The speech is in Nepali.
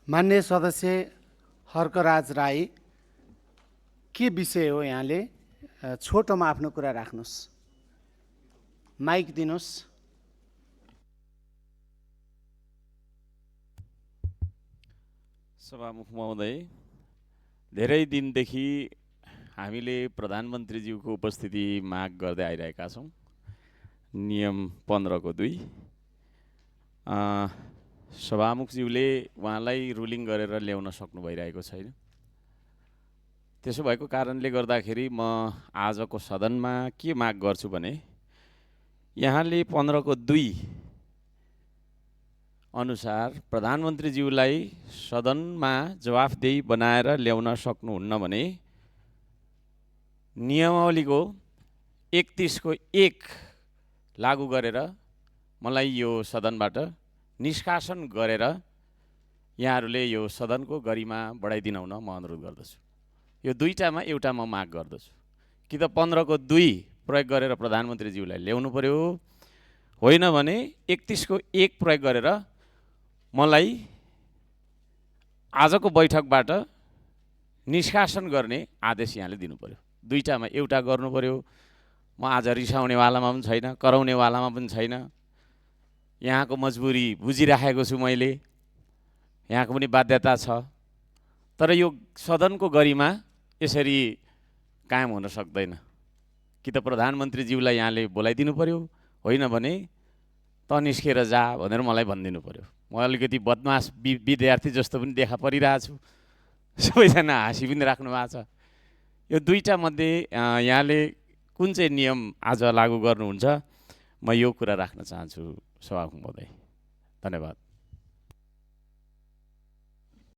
मान्य सदस्य हर्कराज राई, के विषय हो? यहाँले छोटोमा आफ्नो कुरा राख्नुहोस्, माइक दिनुहोस्। सभामुख महोदय, धेरै दिनदेखि हामीले प्रधानमन्त्रीज्यूको उपस्थिति माग गर्दै आइरहेका छौँ। नियम 15(2) सभामुखज्यूले उहाँलाई रुलिङ गरेर ल्याउन सक्नु भइरहेको छैन। त्यसो भएको कारणले गर्दाखेरि म आजको सदनमा के माग गर्छु भने, यहाँले 15(2) अनुसार प्रधानमन्त्रीज्यूलाई सदनमा जवाफदेही बनाएर ल्याउन सक्नुहुन्न भने नियमावलीको 31(1) लागू गरेर मलाई यो सदनबाट निष्कासन गरेर यहाँहरूले यो सदनको गरिमा बढाइदिन हुन म अनुरोध गर्दछु। यो दुईटामा एउटा म माग गर्दछु कि त 15(2) प्रयोग गरेर प्रधानमन्त्रीज्यूलाई ल्याउनु पर्यो, होइन भने 31(1) प्रयोग गरेर मलाई आजको बैठकबाट निष्कासन गर्ने आदेश यहाँले दिनु पर्यो। दुईटामा एउटा गर्नु पर्यो। म आज रिसाउनेवालामा पनि छैन, कराउनेवालामा पनि छैन। यहाँको मजबुरी बुझिराखेको छु मैले, यहाँको पनि बाध्यता छ। तर यो सदनको गरिमा यसरी कायम हुन सक्दैन। कि त प्रधानमन्त्रीज्यूलाई यहाँले बोलाइदिनु पर्यो, होइन भने त निस्केर जा भनेर मलाई भनिदिनु पर्यो। म अलिकति बदमास विद्यार्थी जस्तो पनि देखा परिरहेछु, सबैजना हाँसी पनि राख्नु भएको छ। यो दुईटा मध्ये यहाँले कुन चाहिँ नियम आज लागू गर्नुहुन्छ, म यो कुरा राख्न चाहन्छु सभामुख महोदय। धन्यवाद।